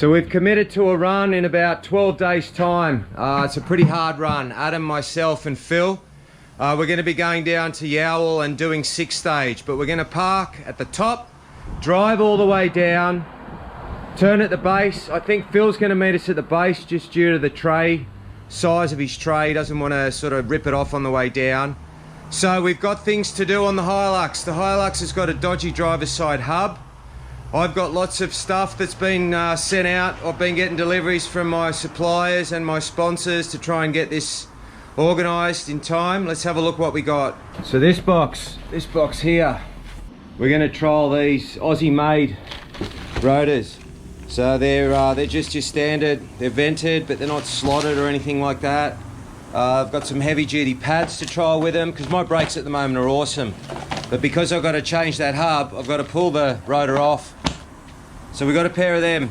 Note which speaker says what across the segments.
Speaker 1: So we've committed to a run in about 12 days time. It's a pretty hard run. Adam, myself and Phil, we're going to be going down to Yalwal and doing 6-stage, but we're going to park at the top, drive all the way down, turn at the base. I think Phil's going to meet us at the base just due to the tray, size of his tray. He doesn't want to sort of rip it off on the way down. So we've got things to do on the HiLux. The HiLux has got a dodgy driver's side hub. I've got lots of stuff that's been sent out. I've been getting deliveries from my suppliers and my sponsors to try and get this organised in time. Let's have a look what we got. So this box here, we're going to trial these Aussie-made rotors. So they're just your standard. They're vented, but they're not slotted or anything like that. I've got some heavy-duty pads to trial with them because my brakes at the moment are awesome. But because I've got to change that hub, I've got to pull the rotor off. So we've got a pair of them.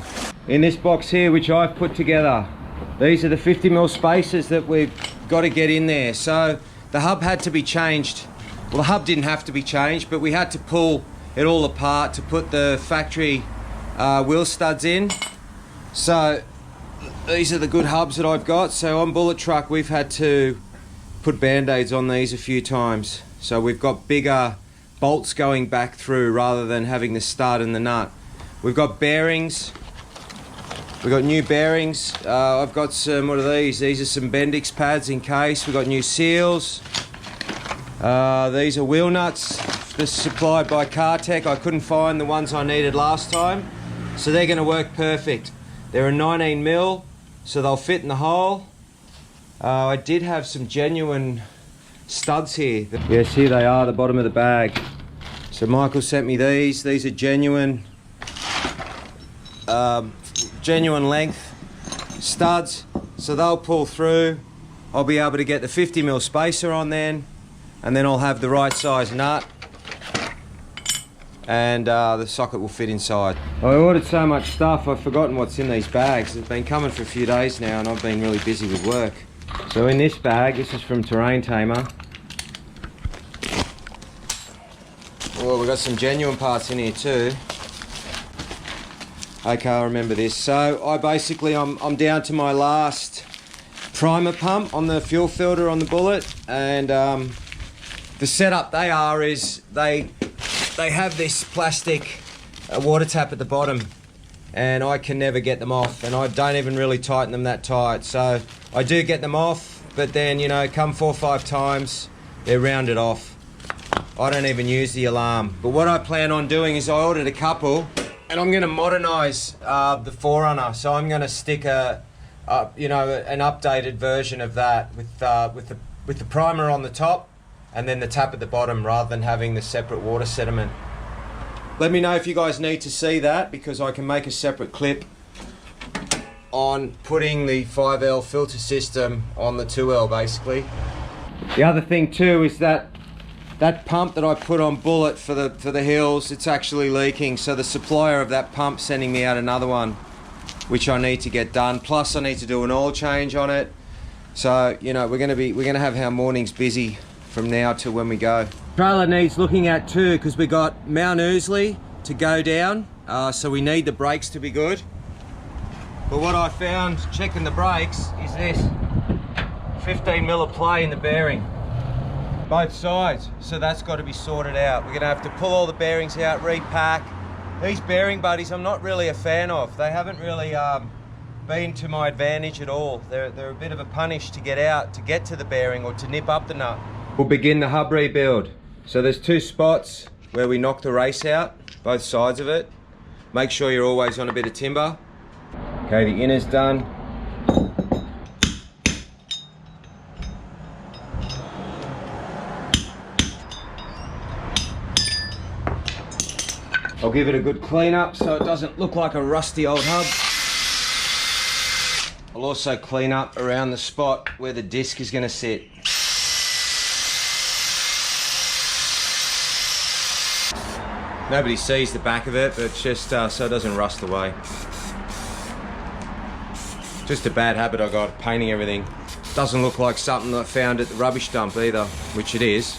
Speaker 1: In this box here, which I've put together, these are the 50mm spacers that we've got to get in there. So the hub had to be changed. Well, the hub didn't have to be changed, but we had to pull it all apart to put the factory wheel studs in. So these are the good hubs that I've got. So on Bullet Truck, we've had to put band-aids on these a few times. So we've got bigger bolts going back through rather than having the stud and the nut. We've got bearings. We've got new bearings. I've got some, what are these? These are some Bendix pads in case. We've got new seals. These are wheel nuts. This is supplied by CarTech. I couldn't find the ones I needed last time. So they're gonna work perfect. They're a 19mm, so they'll fit in the hole. I did have some genuine studs here. Yes, here they are, the bottom of the bag. So Michael sent me these. These are genuine length studs, so they'll pull through. I'll be able to get the 50mm spacer on then, and then I'll have the right size nut, and the socket will fit inside. I ordered so much stuff, I've forgotten what's in these bags. It's been coming for a few days now and I've been really busy with work. So in this bag, this is from Terrain Tamer. Well, we've got some genuine parts in here too. Okay, I remember this. So I'm down to my last primer pump on the fuel filter on the Bullet, and the setup they have this plastic water tap at the bottom, and I can never get them off, and I don't even really tighten them that tight. So I do get them off, but then, you know, come 4 or 5 times, they're rounded off. I don't even use the alarm. But what I plan on doing is I ordered a couple, and I'm going to modernise the Forerunner. So I'm going to stick an updated version of that with the primer on the top and then the tap at the bottom, rather than having the separate water sediment. Let me know if you guys need to see that, because I can make a separate clip on putting the 5L filter system on the 2L basically. The other thing too is that pump that I put on Bullet for the hills, it's actually leaking. So the supplier of that pump sending me out another one, which I need to get done. Plus I need to do an oil change on it. So, you know, we're gonna have our mornings busy from now to when we go. Trailer needs looking at too, because we got Mount Ousley to go down. So we need the brakes to be good. But what I found checking the brakes is this 15mm of play in the bearing. Both sides, so that's got to be sorted out. We're going to have to pull all the bearings out, repack. These bearing buddies I'm not really a fan of. They haven't really been to my advantage at all. They're a bit of a punish to get out, to get to the bearing or to nip up the nut. We'll begin the hub rebuild. So there's 2 spots where we knock the race out, both sides of it. Make sure you're always on a bit of timber. Okay, the inner's done. I'll give it a good clean up so it doesn't look like a rusty old hub. I'll also clean up around the spot where the disc is going to sit. Nobody sees the back of it, but it's just so it doesn't rust away. Just a bad habit I got, painting everything. Doesn't look like something I found at the rubbish dump either, which it is.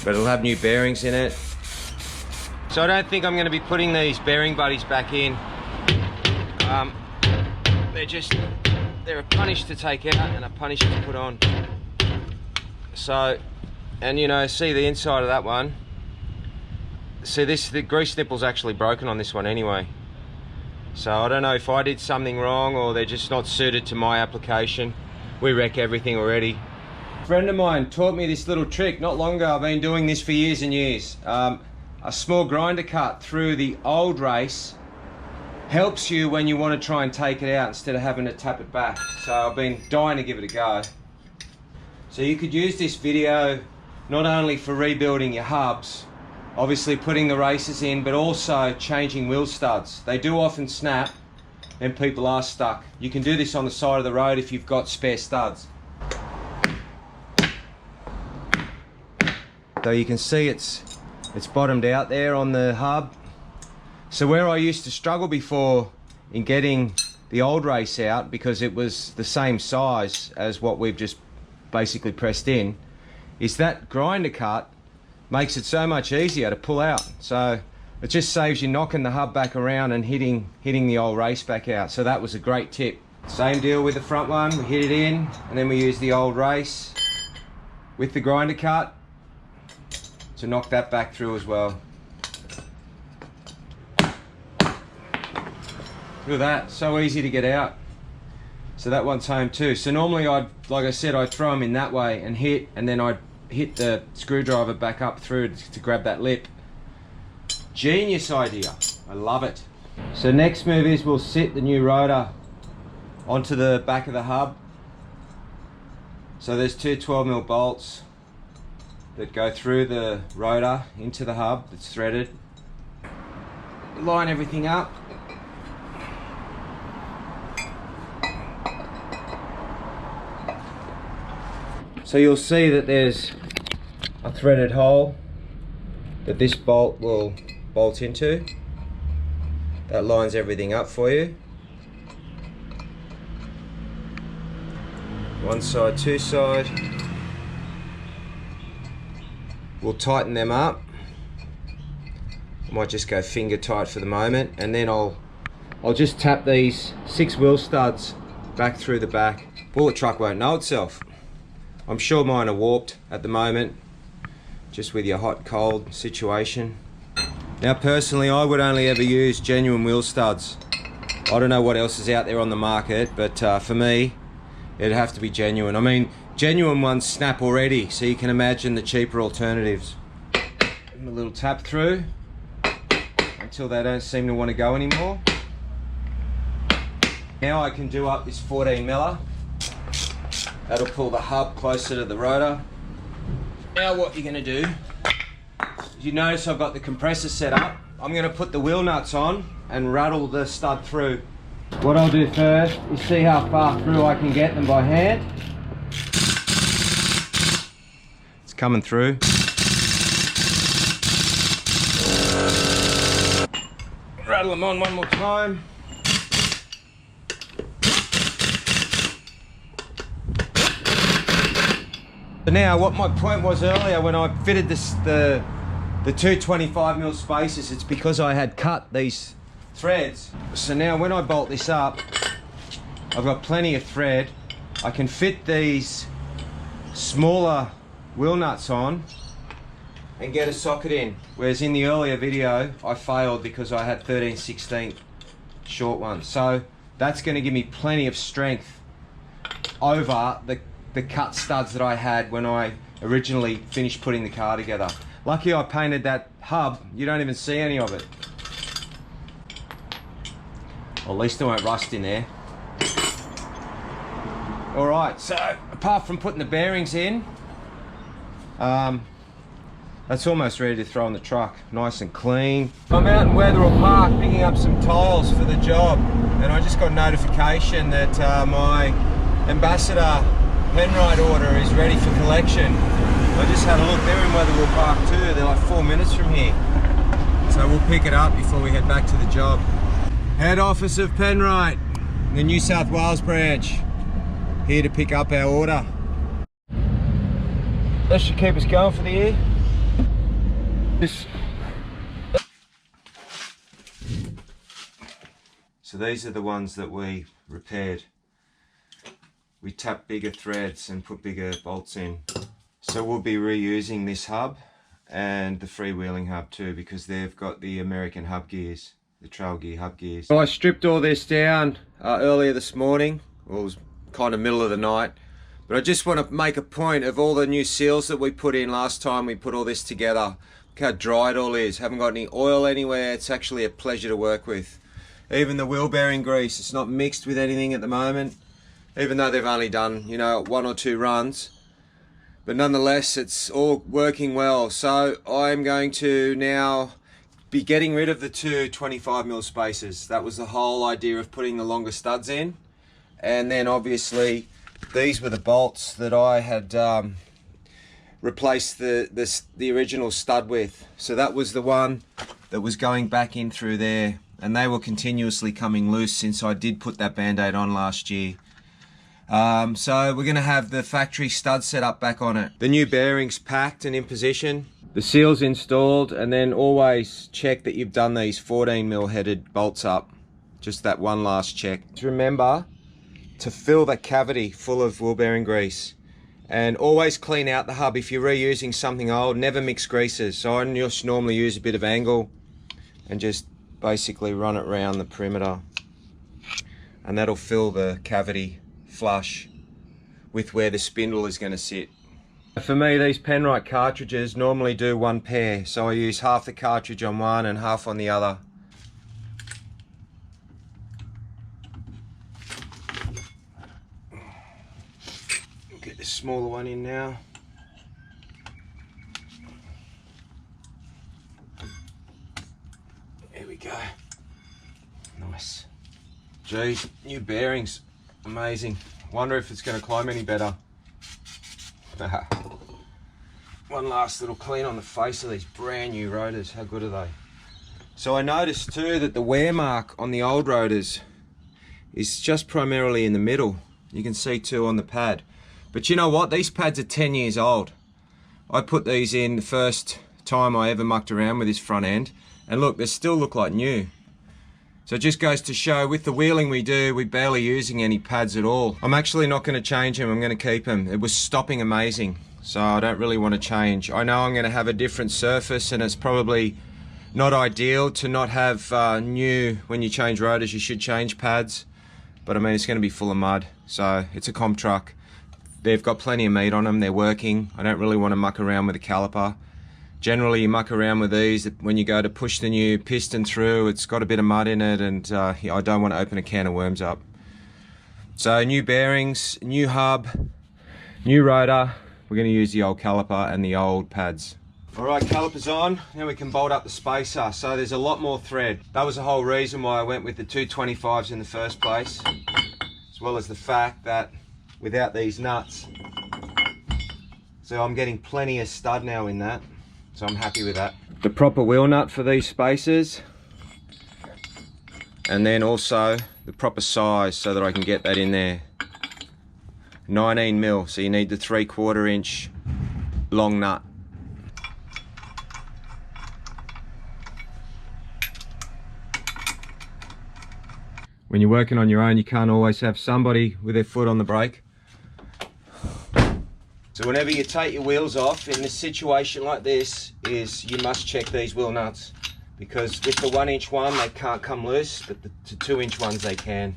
Speaker 1: But it'll have new bearings in it. So I don't think I'm going to be putting these bearing buddies back in. they're a punish to take out and a punish to put on. So, and you know, see the inside of that one. See this, the grease nipple's actually broken on this one anyway. So I don't know if I did something wrong or they're just not suited to my application. We wreck everything already. A friend of mine taught me this little trick not long ago. I've been doing this for years and years. A small grinder cut through the old race helps you when you want to try and take it out instead of having to tap it back. So I've been dying to give it a go. So you could use this video not only for rebuilding your hubs, obviously putting the races in, but also changing wheel studs. They do often snap and people are stuck. You can do this on the side of the road if you've got spare studs. So you can see it's bottomed out there on the hub. So where I used to struggle before in getting the old race out, because it was the same size as what we've just basically pressed in, is that grinder cut makes it so much easier to pull out. So it just saves you knocking the hub back around and hitting the old race back out. So that was a great tip. Same deal with the front one. We hit it in and then we use the old race with the grinder cut to knock that back through as well. Look at that, so easy to get out. So that one's home too. So normally like I said, I'd throw them in that way and hit, and then I'd hit the screwdriver back up through to grab that lip. Genius idea, I love it. So next move is we'll sit the new rotor onto the back of the hub. So there's two 12mm bolts that go through the rotor into the hub that's threaded. Line everything up. So you'll see that there's a threaded hole that this bolt will bolt into. That lines everything up for you. One side, two side. We'll tighten them up. I might just go finger tight for the moment, and then I'll just tap these 6 wheel studs back through the back. Bullet truck won't know itself. I'm sure mine are warped at the moment, just with your hot cold situation. Now personally, I would only ever use genuine wheel studs. I don't know what else is out there on the market, but for me, it'd have to be genuine. I mean, genuine ones snap already, so you can imagine the cheaper alternatives. Give them a little tap through until they don't seem to want to go anymore. Now I can do up this 14mm. That'll pull the hub closer to the rotor. Now what you're going to do, you notice I've got the compressor set up. I'm going to put the wheel nuts on and rattle the stud through. What I'll do first is see how far through I can get them by hand. It's coming through. Rattle them on one more time. So now, what my point was earlier when I fitted the two 25mm spacers, it's because I had cut these threads. So now when I bolt this up, I've got plenty of thread. I can fit these smaller wheel nuts on and get a socket in. Whereas in the earlier video, I failed because I had 13/16 short ones. So that's going to give me plenty of strength over the cut studs that I had when I originally finished putting the car together. Lucky I painted that hub, you don't even see any of it. Or at least it won't rust in there. Alright, so apart from putting the bearings in, that's almost ready to throw in the truck, nice and clean. I'm out in Wetherill Park picking up some tiles for the job, and I just got notification that my Ambassador Penrite order is ready for collection. I just had a look, they're in Wetherill Park too, they're like 4 minutes from here. So we'll pick it up before we head back to the job. Head office of Penrite, the New South Wales branch, here to pick up our order. That should keep us going for the year. So these are the ones that we repaired. We tapped bigger threads and put bigger bolts in. So we'll be reusing this hub and the freewheeling hub too, because they've got the American hub gears, the trail gear hub gears. So I stripped all this down earlier this morning. Well, it was kind of middle of the night. But I just want to make a point of all the new seals that we put in last time we put all this together. Look how dry it all is. Haven't got any oil anywhere. It's actually a pleasure to work with. Even the wheel bearing grease, it's not mixed with anything at the moment, even though they've only done, you know, 1 or 2 runs. But nonetheless, it's all working well. So I'm going to now be getting rid of the 2 25mm spacers. That was the whole idea of putting the longer studs in. And then obviously these were the bolts that I had replaced the original stud with. So that was the one that was going back in through there. And they were continuously coming loose since I did put that band-aid on last year. So we're going to have the factory stud set up back on it. The new bearings packed and in position. The seals installed, and then always check that you've done these 14mm headed bolts up. Just that one last check. Remember to fill that cavity full of wheel bearing grease. And always clean out the hub. If you're reusing something old, never mix greases. So I just normally use a bit of angle and just basically run it around the perimeter, and that'll fill the cavity flush with where the spindle is going to sit. For me, these Penrite cartridges normally do 1 pair, so I use half the cartridge on one and half on the other. Get the smaller one in now. Go. Nice. Geez, new bearings. Amazing. Wonder if it's going to climb any better. One last little clean on the face of these brand new rotors. How good are they? So I noticed too that the wear mark on the old rotors is just primarily in the middle. You can see too on the pad. But you know what? These pads are 10 years old. I put these in the first time I ever mucked around with this front end. And look, they still look like new. So it just goes to show with the wheeling we do, we're barely using any pads at all. I'm actually not going to change them, I'm going to keep them. It was stopping amazing, so I don't really want to change. I know I'm going to have a different surface, and it's probably not ideal to not have new, when you change rotors you should change pads. But I mean, it's going to be full of mud, so it's a comp truck. They've got plenty of meat on them, they're working. I don't really want to muck around with the caliper. Generally you muck around with these when you go to push the new piston through, it's got a bit of mud in it, and I don't want to open a can of worms up. So new bearings, new hub, new rotor. We're going to use the old caliper and the old pads. Alright, caliper's on, now we can bolt up the spacer. So there's a lot more thread. That was the whole reason why I went with the 225s in the first place, as well as the fact that without these nuts, so I'm getting plenty of stud now in that. So I'm happy with that. The proper wheel nut for these spacers, and then also the proper size so that I can get that in there. 19mm, so you need the 3/4 inch long nut. When you're working on your own, you can't always have somebody with their foot on the brake. So whenever you take your wheels off in this situation like this, you must check these wheel nuts, because with the 1 inch one they can't come loose, but the 2 inch ones they can.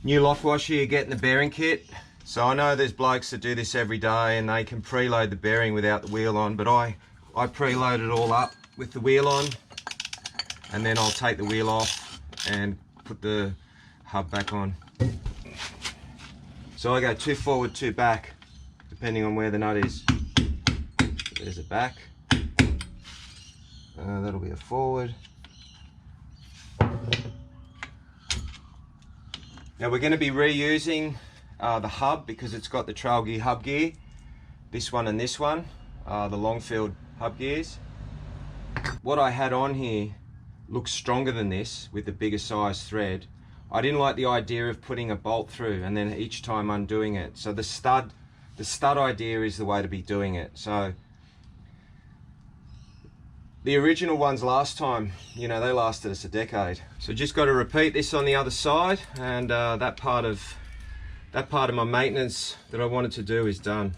Speaker 1: New lock washer you get in the bearing kit. So I know there's blokes that do this every day and they can preload the bearing without the wheel on, but I preload it all up with the wheel on. And then I'll take the wheel off and put the hub back on. So I go 2 forward, 2 back, depending on where the nut is. There's a back. That'll be a forward. Now we're going to be reusing the hub because it's got the trail gear hub gear. This one and this one, the Longfield hub gears. What I had on here looks stronger than this with the bigger size thread. I didn't like the idea of putting a bolt through and then each time undoing it. So the the stud idea is the way to be doing it. So the original ones last time, you know, they lasted us a decade. So just got to repeat this on the other side, and that part of my maintenance that I wanted to do is done.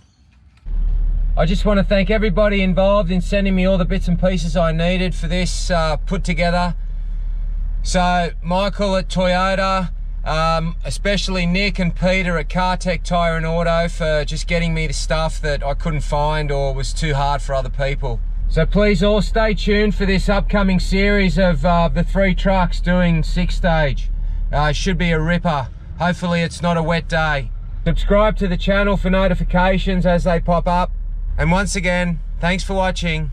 Speaker 1: I just want to thank everybody involved in sending me all the bits and pieces I needed for this put together. So Michael at Toyota, especially Nick and Peter at CarTech Tyre and Auto for just getting me the stuff that I couldn't find or was too hard for other people. So please all stay tuned for this upcoming series of the 3 trucks doing 6-stage. Should be a ripper. Hopefully it's not a wet day. Subscribe to the channel for notifications as they pop up. And once again, thanks for watching.